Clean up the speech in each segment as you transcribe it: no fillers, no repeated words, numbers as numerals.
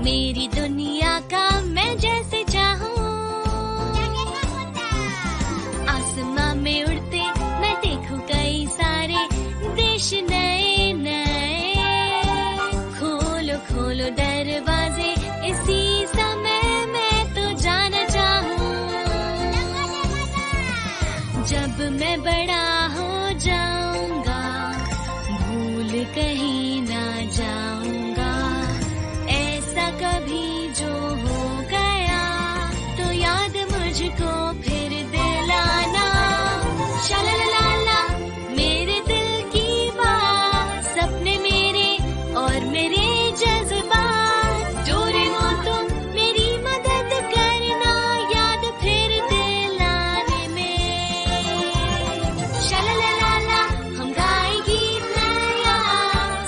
मेरी दुनिया का मैं जैसे चाहूँ। आसमां में उड़ते मैं देखूं कई सारे देश नए नए। खोलो खोलो दरवाजे इसी समय मैं तो जाना चाहूँ। जब मैं बड़ा हो जाऊंगा भूल कहीं ना जाऊंगा। ऐसा कभी जो हो गया तो याद मुझको फिर दिलाना। शालालाला मेरे दिल की बात, सपने मेरे और मेरे जज्बात। डोरेमोन तुम मेरी मदद करना याद फिर दिलाने में। शालालाला हम गाए गीत नया,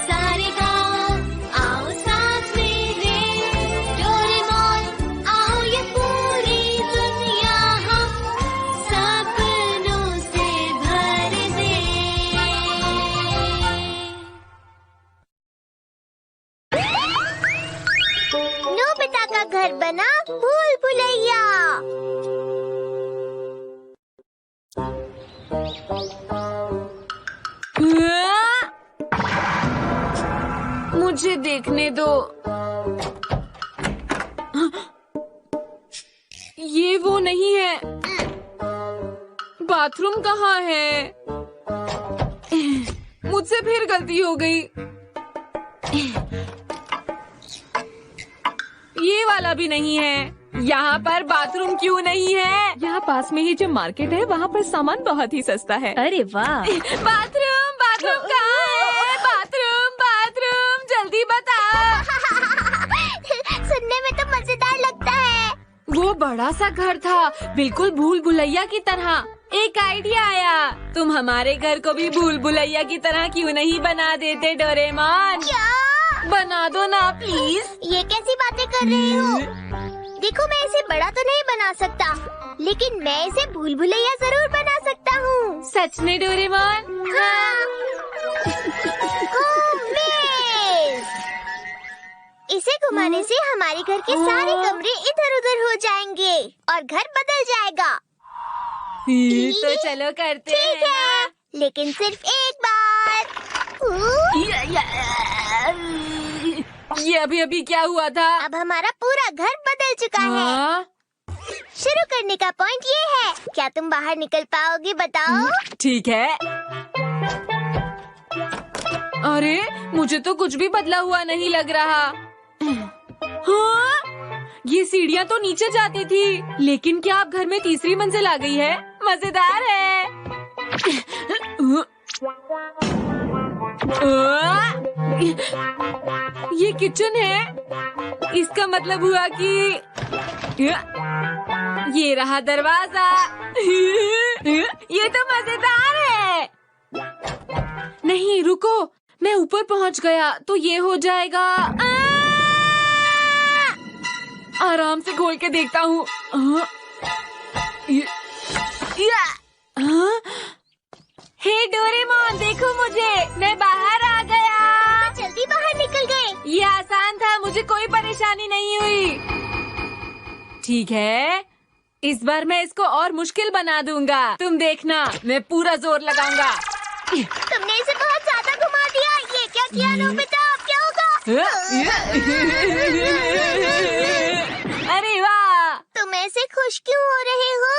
सारे गाओ आओ साथ मेरे। डोरेमोन आओ ये पूरी दुनिया हम सपनों से भर दे। नोबिता का घर बना भूल भुलैया। मुझे देखने दो। ये वो नहीं है। बाथरूम कहाँ है? मुझसे फिर गलती हो गई। ये वाला भी नहीं है। यहाँ पर बाथरूम क्यों नहीं है? यहाँ पास में ही जो मार्केट है वहाँ पर सामान बहुत ही सस्ता है। अरे वाह। बाथरूम बाथरूम कहाँ है? बाथरूम बाथरूम जल्दी बताओ। सुनने में तो मजेदार लगता है। वो बड़ा सा घर था, बिल्कुल भूल भुलैया की तरह। एक आइडिया आया, तुम हमारे घर को भी भूल भुलैया की तरह क्यों नहीं बना देते डोरेमोन? क्या? बना दो ना प्लीज। ये कैसी बातें कर रहे हो? देखो मैं इसे बड़ा तो नहीं बना सकता, लेकिन मैं इसे भूल भुलैया जरूर बना सकता हूँ। सच में डोरेमोन? हाँ। मेज। इसे घुमाने से हमारे घर के सारे कमरे इधर उधर हो जाएंगे और घर बदल जाएगा। तो चलो करते ठीक हैं है, लेकिन सिर्फ एक बार। ये अभी क्या हुआ था? अब हमारा पूरा घर बदल चुका है। हाँ? शुरू करने का पॉइंट ये है। क्या तुम बाहर निकल पाओगे बताओ? ठीक है। अरे मुझे तो कुछ भी बदला हुआ नहीं लग रहा। हाँ? ये सीढ़ियाँ तो नीचे जाती थी, लेकिन क्या अब घर में तीसरी मंजिल आ गई है? मजेदार है। ये किचन है। इसका मतलब हुआ कि ये रहा दरवाजा। ये तो मजेदार है। नहीं रुको, मैं ऊपर पहुंच गया तो ये हो जाएगा। आराम से खोल के देखता हूँ। हे डोरेमोन देखो मुझे, मैं बाहर आ गया। जल्दी बाहर निकल गए। ये आसान था, मुझे कोई परेशानी नहीं हुई। ठीक है, इस बार मैं इसको और मुश्किल बना दूंगा। तुम देखना, मैं पूरा जोर लगाऊंगा। तुमने इसे बहुत ज्यादा घुमा दिया। ये क्या किया नोबिता? अब क्या होगा? अरे वाह! तुम ऐसे खुश क्यों हो रहे हो?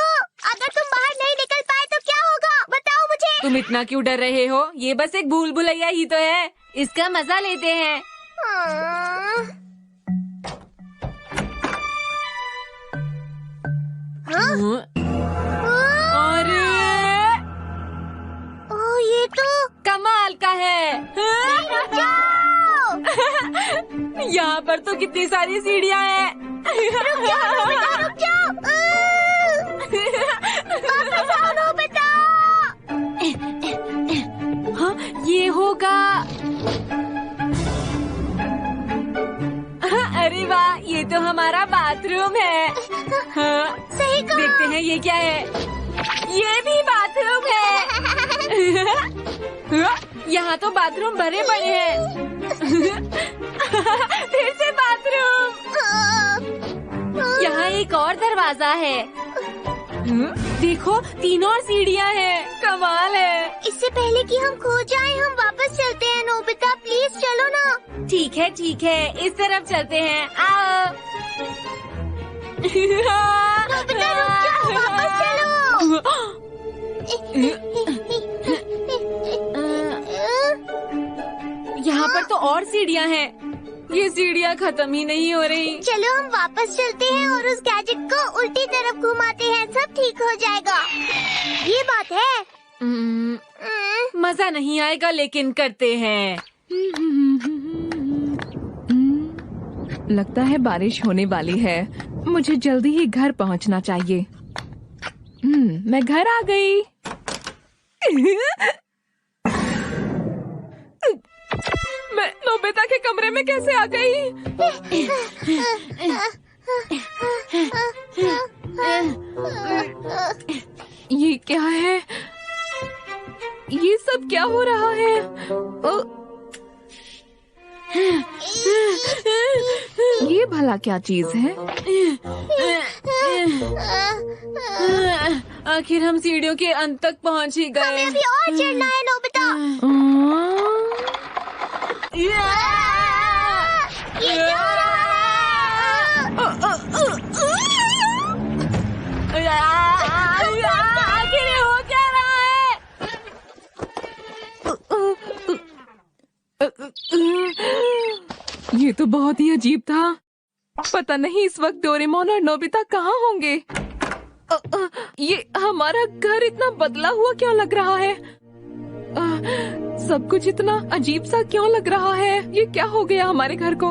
अगर तुम बाहर नहीं निकल पाए तो क्या होगा? बताओ मुझे। तुम इतना क्यों डर रहे हो? ये बस एक भूल भुलैया ही तो है। इसका मजा लेते हैं। अरे ओह, ये तो कमाल का है। यहाँ पर तो कितनी सारी सीढ़ियाँ हैं। रुक जाओ। वापस आओ नोबिता। हाँ, ये होगा। अरे वाह, ये तो हमारा बाथरूम है। हाँ, सही कहा। देखते हैं ये क्या है। ये भी बाथरूम है। यहाँ तो बाथरूम भरे पड़े हैं। फिर से बाथरूम। दरवाजा है। देखो 3 और सीढ़ियाँ हैं। कमाल है। इससे पहले कि हम खो जाएं, हम वापस चलते हैं। नोबिता प्लीज चलो ना। ठीक है इस तरफ चलते हैं। आओ। नोबिता रुक जाओ, वापस चलो। यहाँ पर तो और सीढ़ियाँ हैं। ये सीढ़ियाँ खत्म ही नहीं हो रही। चलो हम वापस चलते हैं और उस गैजेट को उल्टी तरफ घुमाते हैं, सब ठीक हो जाएगा। ये बात है। मजा नहीं आएगा लेकिन करते हैं। लगता है बारिश होने वाली है। मुझे जल्दी ही घर पहुंचना चाहिए। मैं घर आ गई। मैं नोबिता के कमरे में कैसे आ गई? ये क्या है? ये सब क्या हो रहा है? ये भला क्या चीज है? आखिर हम सीढ़ियों के अंत तक पहुंच ही गए। हमें अभी और चढ़ना है नोबिता। ये क्या हो रहा है? आखिर हो क्या रहा है? ये तो बहुत ही अजीब था। पता नहीं इस वक्त डोरेमोन और नोबिता कहाँ होंगे। ये हमारा घर इतना बदला हुआ क्यों लग रहा है? सब कुछ इतना अजीब सा क्यों लग रहा है? ये क्या हो गया हमारे घर को?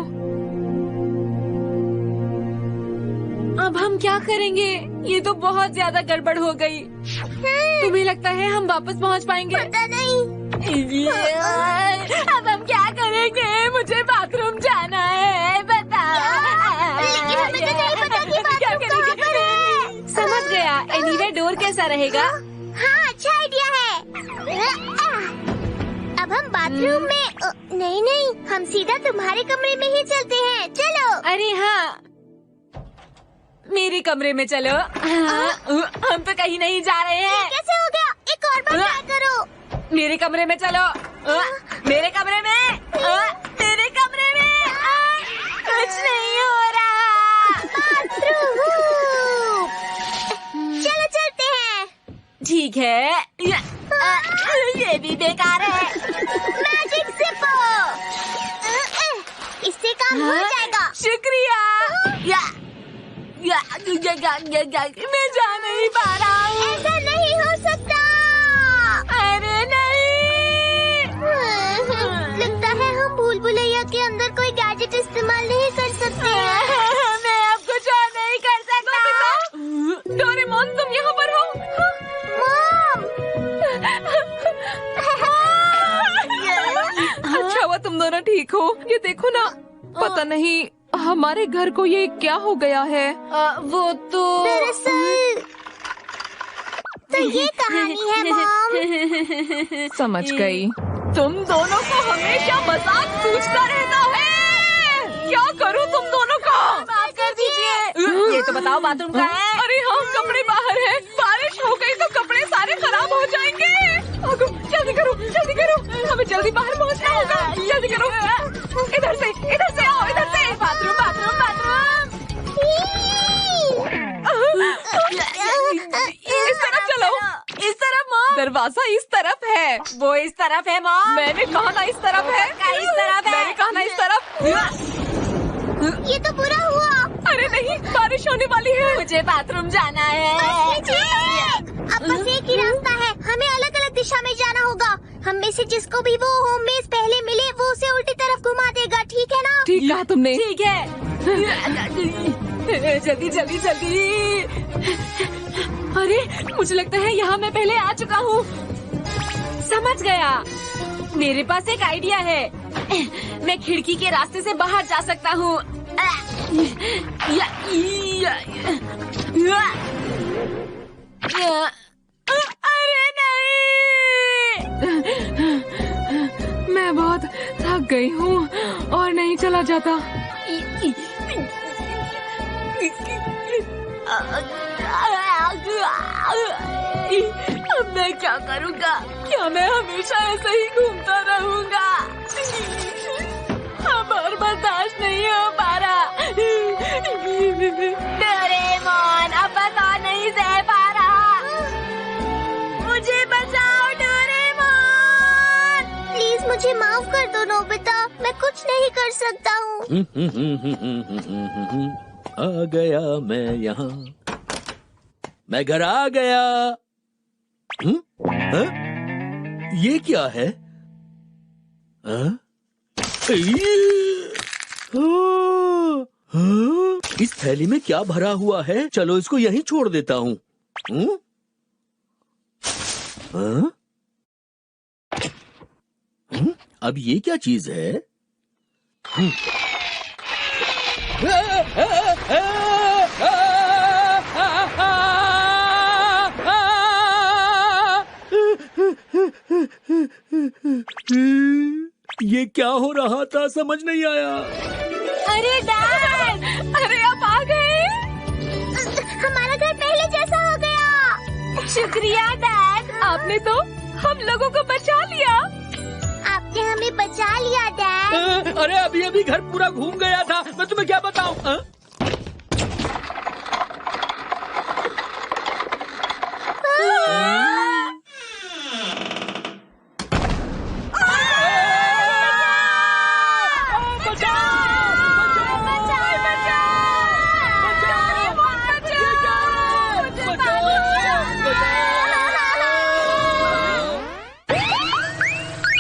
अब हम क्या करेंगे? ये तो बहुत ज्यादा गड़बड़ हो गई। तुम्हें लगता है हम वापस पहुंच पाएंगे? पता नहीं। अब हम क्या करेंगे? मुझे बाथरूम जाना है। बता। लेकिन हमें तो नहीं पता कि बाथरूम कहाँ पर है। समझ गया। एनीवे डोर कैसा रहेगा? हाँ, अच्छा आइडिया है। अब हम बाथरूम में नहीं, हम सीधा तुम्हारे कमरे में ही चलते हैं। चलो। अरे हाँ, मेरे कमरे में चलो। हम तो कहीं नहीं जा रहे हैं। कैसे हो गया? एक और बार ट्राई करो। मेरे कमरे में चलो। मेरे कमरे में। मेरे कमरे में। कुछ नहीं हो रहा। बाथरूम। चलो चलते हैं। ठीक है। ये भी बेकार है। मैजिक जिपो। इससे काम हो जाएगा। शुक्रिया। मैं जा नहीं पा रहा हूँ। ऐसा नहीं हो सकता। अरे नहीं। लगता है हम भूल भुलैया के अंदर कोई गैजेट इस्तेमाल नहीं कर सकते हैं। मैं अब कुछ और नहीं कर सकता। डोरेमोन तुम यहाँ पर हो? मॉम। अच्छा हुआ तुम दोनों ठीक हो। ये देखो ना, पता नहीं हमारे घर को ये क्या हो गया है। वो तो दरअसल तो ये कहानी है मॉम। समझ गई। तुम दोनों को हमेशा मजाक सूझता रहता है। क्या करूं तुम दोनों को? माफ कर दीजिए। ये तो बताओ बाथरूम कहाँ है? अरे हाँ, कपड़े बाहर है। बारिश हो गई तो कपड़े सारे खराब हो जाएंगे। जल्दी करो, जल्दी करो। हमें जल्दी बाहर पहुंचना होगा। जल्दी करो। इधर से आओ, इधर से। Bathroom bathroom bathroom. इस तरफ चलो। इस तरफ मॉम। दरवाजा इस तरफ है। वो इस तरफ है मॉम। मैंने कहा ना इस तरफ है। इस तरफ है। मैंने कहा ना इस तरफ। ये तो बुरा हुआ। अरे नहीं, बारिश होने वाली है। मुझे बाथरूम जाना है। अब बस एक ही रास्ता है। हमें अलग अलग दिशा में जाना होगा। हम में से जिसको भी वो होम बेस पहले मिले वो उसे उल्टी तरफ घुमा देगा। ठीक है ना? ठीक कहा तुमने। ठीक है। जल्दी जल्दी जल्दी। अरे मुझे लगता है यहाँ मैं पहले आ चुका हूँ। समझ गया। मेरे पास एक आइडिया है। मैं खिड़की के रास्ते से बाहर जा सकता हूँ। अरे नहीं। मैं बहुत थक गई हूँ और नहीं चला जाता। अब मैं क्या करूँगा? क्या मैं हमेशा ऐसे ही घूमता रहूँगा? अब और बर्दाश्त नहीं हो पा रहा। डोरेमोन, अब बस और नहीं सह पा रहा। मुझे बचाओ डोरेमोन। प्लीज मुझे माफ कर दो नोबिता, मैं कुछ नहीं कर सकता हूँ। आ गया मैं यहाँ, मैं घर आ गया। हाँ? ये क्या है? हाँ? इस थैली में क्या भरा हुआ है? चलो इसको यहीं छोड़ देता हूँ। अब ये क्या चीज है? ये क्या हो रहा था, समझ नहीं आया। अरे डैड, अरे आप आ गए। हमारा घर पहले जैसा हो गया। शुक्रिया डैड, आपने तो हम लोगों को बचा लिया। आपने हमें बचा लिया डैड। अरे अभी अभी घर पूरा घूम गया था, मैं तुम्हें क्या बताऊं?